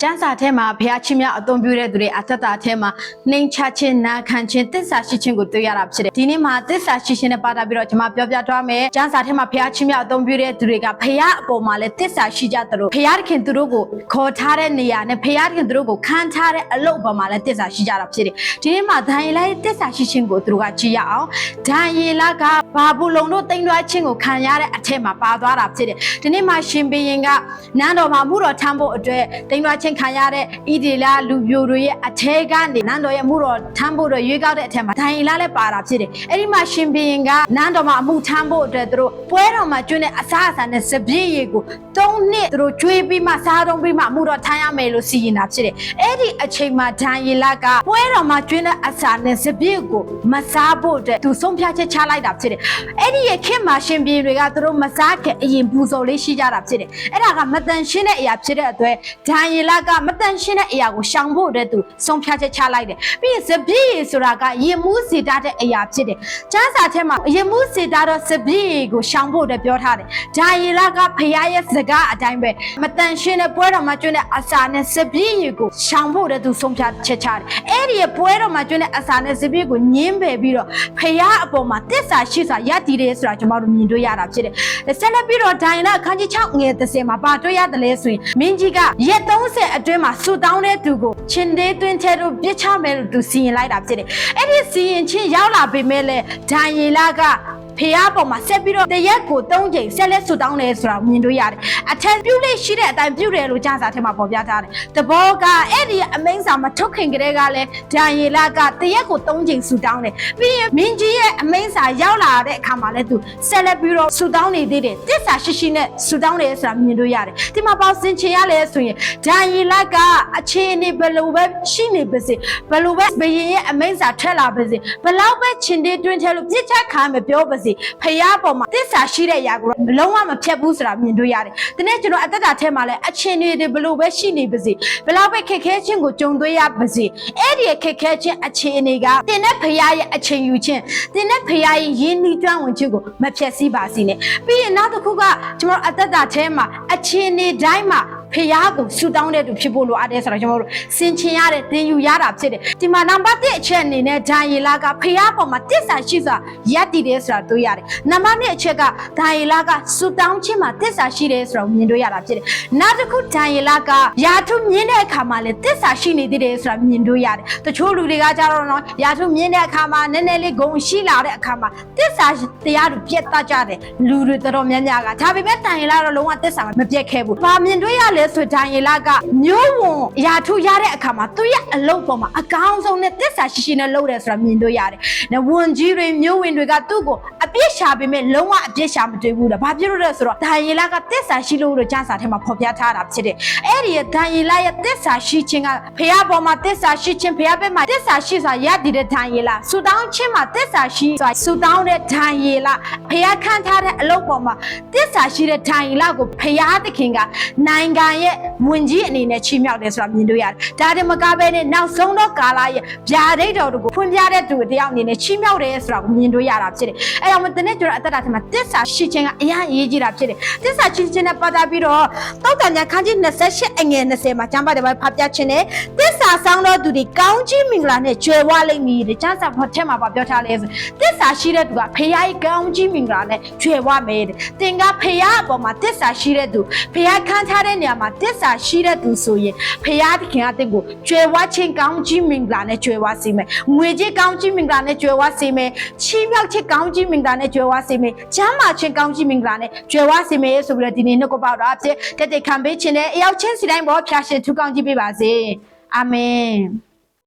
ကျမ်းစာထဲမှာဘုရားချင်းများအသုံးပြုတဲ့သူတွေအသက်တာထဲမှာနှိမ်ချခြင်းနာခံခြင်းသစ္စာရှိခြင်းကိုတွေ့ရတာဖြစ်တယ်ဒီနေ့မှာသစ္စာရှိခြင်းနဲ့ပတ်သက်ပြီးတော့ကျွန်မပြောပြသွားမယ်ကျမ်းစာထဲမှာဘုရားချင်းများအသုံးပြုတဲ့သူတွေကဘုရားအပေါ်မှာလည်းသစ္စာရှိကြတယ်လို့ဘုရားခင်သူတို့ကိုခေါ်ထားတဲ့နေရာနဲ့ဘုရားခင်သူတို့ကိုခံထားတဲ့အလုပ်ပေါ်မှာလည်းသစ္စာရှိကြတာဖြစ်တယ်ဒီနေ့မှာဒံယေလရဲ့သစ္စာရှိခြင်းကိုသူတို့ကကြည့်ရအောင်ဒံယေလကဘာဘူးလုံတို့တိမ်သွဲခြင်းကိုခံရတဲ့အထက်မှာပါသွားတာဖြစ်တယ်ဒီနေ့မှာရှင်ဘုရင်ကနန်းတော်မှာမှုတော်ထမ်းဖို့အတွက်တိမ်သွဲခြင်းခံရတဲ့ဣဒေလလူပြိုတွေရဲ့အထက်ကနေနန်းတော်ရဲ့မှုတော်ထမ်းဖို့တော့ရွေးကောက်တဲ့အထက်မှာဒံယေလလည်းပါတာဖြစ်တယ်အဲ့ဒီမှာရှင်ဘုရင်ကနန်းတော်မှာအမှုထမ်းဖို့အတွက်သူတို့ပွဲတော်မှာကျွန်းတဲ့အစားအစာနဲ့စပည့်ရည်ကို3နှစ်သူတို့ကျွေးပြီးမှစားတော့ပြီးမှအမှုတော်ထမ်းရမယ်လို့စီရင်တာဖြစ်တယ်အဲ့ဒီအချိန်မှာဒံယေလကပွဲတော်မှာကျွန်းတဲ့အစာနဲ့စပည့်ကိုမစားဖို့အတွက်သူဆုံးဖြတ်ချက်ချလိုက်တာဖြစ်တယ်အဲ့ဒီရဲ့ခင်မှာရှင်ဘုရင်တွေကသူတို့မစားခင်အရင်ပူဇော်လေးရှိကြတာဖြစ်တယ်အဲ့ဒါကမတန်ရှင်းတဲ့အရာဖြစ်တဲ့အတွက်ဒံယေလကမတန်ရှင်းတဲ့အရာကိုရှောင်ဖို့အတွက်သူဆုံးဖြတ်ချက်ချလိုက်တယ်ပြီးရင်စပည့်ရည်ဆိုတာကယင်မှုစေတတ်တဲ့အရာဖြစ်တယ်ကျမ်းစာထဲမှာယင်မှုစေတတ်တော့စပည့်ရည်ကိုရှောင်ဖို့အတွက်ပြောထားတယ်ဒံယေလကဖခင်ရဲ့စကားအတိုင်းပဲမတန်ရှင်းတဲ့ပွဲတော်မှာကျွန်းတဲ့အစာနဲ့စပည့်ရည်ကိုရှောင်ဖို့အတွက်သူဆုံးဖြတ်ချက်ချတယ်အဲ့ဒီပွဲတော်မှာကျွန်းတဲ့အစာနဲ့စပည့်ကိုညှင်းပယ်ပြီးတော့ဖခင်အပေါ်မှာတစ္ဆာရှိစွာယက်တည်တယ်ဆိုတာကျွန်တော်တို့မြင်တွေ့ရတာဖြစ်တယ်ဆက်လက်ပြီးတော့ဒံယေလအခန်းကြီး6ငယ်30မှာပါတွေ့ရတယ်လဲဆိုရင်မင်းကြီးကရက်30အတွင်းမှာဆူတောင်းတဲ့သူကိုချင်းသေးတွင်းထဲတို့ပြစ်ချမယ်လို့သူစီရင်လိုက်တာဖြစ်တယ်အဲ့ဒီစီရင်ချင်းရောက်လာပေမဲ့လည်းဒံယေလကဖះပေါ်မှာဆက်ပြီးတော့တရက်ကို3ချိန်ဆက်လက်ဆူတောင်းတယ်ဆိုတာမြင်တွေ့ရတယ်အထက်ပြုတ်လေးရှိတဲ့အတိုင်းပြုတ်တယ်လို့ကျမ်းစာထဲမှာပေါ်ပြထားတယ်တဘောကအဲ့ဒီအမိန့်စာမထုတ်ခင်ကတည်းကလည်းဒံယေလကတရက်ကို3ချိန်ဆူတောင်းတယ်ပြီးရင်မင်းကြီးရဲ့အမိန့်စာရောက်လာတဲ့အခါမှာလည်းသူဆက်လက်ပြီးတော့ဆူတောင်းနေသေးတယ်တစ္ဆာရှိရှိနဲ့ဆူတောင်းတယ်ဆိုတာမြင်တွေ့ရတယ်ဒီမှာပေါ့စင်ချင်ရလဲဆိုရင်ဒံယေလကအခြေအနေဘယ်လိုပဲရှိနေပါစေဘယ်လိုပဲဘယင်ရဲ့အမိန့်စာထက်လာပါစေဘယ်လောက်ပဲချင်းတေးတွင်းထဲလို့ပြစ်ချက်ခံမပြောပါစေဖះပေါ်မှာတစ္ဆာရှိတဲ့အရာကိုလုံးဝမဖြတ်ဘူးဆိုတာမြင်တွေ့ရတယ်ဒီနေ့ကျွန်တော်အသက်တာထဲမှာလည်းအချင်းတွေဘယ်လိုပဲရှိနေပါစေဘယ်လောက်ပဲခက်ခဲခြင်းကိုကြုံတွေ့ရပါစေအဲ့ဒီခက်ခဲခြင်းအခြေအနေကတင်တဲ့ဖះရဲ့အချိန်ယူခြင်းတင်တဲ့ဖះရဲ့ရင်းနှီးကျွမ်းဝင်ခြင်းကိုမဖြတ်စည်းပါစေနဲ့ပြီးရင်နောက်တစ်ခုကကျွန်တော်အသက်တာထဲမှာအခြေအနေတိုင်းမှာဖះကိုဆူတောင်းတဲ့သူဖြစ်ဖို့လိုအပ်တယ်ဆိုတော့ကျွန်တော်တို့စင်ချင်ရတဲ့သင်ယူရတာဖြစ်တယ်ဒီမှာနံပါတ်1အချက်အနေနဲ့ဒံယေလကဖះပေါ်မှာတစ္ဆာရှိစွာယက်တည်တယ်ဆိုတာတွေ့ရတယ်နံပါတ်2အချက်ကဒံယေလကဆူတောင်းခြင်းမှာတစ္ဆာရှိတယ်ဆိုတာမြင်တွေ့ရတာဖြစ်တယ်နောက်တစ်ခုဒံယေလကယာထုမြင်တဲ့အခါမှာလည်းတစ္ဆာရှိနေသေးတယ်ဆိုတာမြင်တွေ့ရတယ်တချို့လူတွေကကြတော့နော်ယာထုမြင်တဲ့အခါမှာနည်းနည်းလေးဂုဏ်ရှိလာတဲ့အခါမှာတစ္ဆာတရားတွေပြတ်တတ်ကြတယ်လူတွေတော်တော်များများကဒါပေမဲ့ဒံယေလတော့လုံးဝတစ္ဆာမပြတ်ခဲ့ဘူး။ဘာမြင်တွေ့ရလဲဆိုဒံယေလကမျိုးဝန်ယာထုရတဲ့အခါမှာသူ့ရဲ့အလုပ်ပေါ်မှာအကောင်းဆုံးနဲ့တစ္ဆာရှိရှိနဲ့လုပ်တယ်ဆိုတာမြင်တွေ့ရတယ်။နဲ့ဝန်ကြီးတွေမျိုးဝင်တွေကသူ့ကိုအပြစ်ရှာပေမဲ့လုံးဝအပြစ်ရှာမတွေ့ဘူး။ဘာဖြစ်လို့လဲဆိုတော့ဒံယေလကတစ္ဆာရှိလို့ကျမ်းစာထဲမှာဖော်ပြထားတာဖြစ်တယ်။အဲ့ဒီဒံယေလရဲ့တစ္ဆာရှိခြင်းကဖះပေါ်မှာတစ္ဆာရှိခြင်းဖះဘက်မှာတစ္ဆာရှိစွာယက်တည်တဲ့ဒံယေလဆူတောင်းခြင်းမှာတစ္ဆာရှိစွာဆူတောင်းတဲ့ဒံယေလဖះခန့်ထားတဲ့အလုပ်ပေါ်မှာတစ္ဆာရှိတဲ့ဒံယေလကိုဖះသခင်ကနိုင်ငံရဲ့ဝင်ကြီးအနေနဲ့ချီးမြှောက်တယ်ဆိုတာမြင်တွေ့ရတယ်။ဒါတည်းမကဘဲနဲ့နောက်ဆုံးတော့ကာလရဲ့ဗျာဒိတ်တော်တို့ကိုဖွင့်ပြတဲ့သူတယောက်အနေနဲ့ချီးမြှောက်တယ်ဆိုတာကိုမြင်တွေ့ရတာဖြစ်တယ်။အဲကြောင့်မတနေ့ကျွန်တော်အသက်တာထဲမှာတစ္ဆာရှိခြင်းကအရင်အရေးကြီးတာဖြစ်တယ်။တစ္ဆာရှိခြင်းနဲ့ပတ်သက်ပြီးတော့တောက်တန်ညာခန်းကြီး28အငယ်20မှာကျမ်းပါတဲ့ဘာဖတ်ပြခြင်းနဲ့တစ္ဆာဆောင်တော်သူတွေကောင်းကြီးမင်္ဂလာနဲ့ကြွယ်ဝလိမ့်မည်တဲ့ကျမ်းစာဖော်ထဲမှာပြောထားလဲဆိုတစ္ဆာရှိတဲ့သူကဖခင်ရဲ့ကောင်းကြီးမင်္ဂလာနဲ့ကြွယ်ဝမယ်တဲ့။သင်ကဖခင်အပေါ်မှာတစ္ဆာရှိတဲ့သူဖခင်ခန့်ထားတဲ့နေရာမှာတစ္ဆာရှိတဲ့သူဆိုရင်ဖခင်သခင်အသင်ကိုကြွယ်ဝခြင်းကောင်းကြီးမင်္ဂလာနဲ့ကြွယ်ဝစေမယ်။ငွေကြီးကောင်းကြီးမင်္ဂလာနဲ့ကြွယ်ဝစေမယ်။ချီးမြှောက်ခြင်းကောင်းကြီးမင်္ဂလာနဲ့ကြွယ်ဝစေမယ်။ကျမ်းမာခြင်းကောင်းကြီးမင်္ဂလာနဲ့ကြွယ်ဝစေမယ်ဆိုပြီးတော့ဒီနေ့နှုတ်ကပတ်တော်အဖြစ်တက်ခံပေးခြင်းနဲ့အရောက်ချင်းစီတိုင်းပေါ်ဖျားရှင်ထူကောင်းကြီးပေးပါစေ။အာမင်။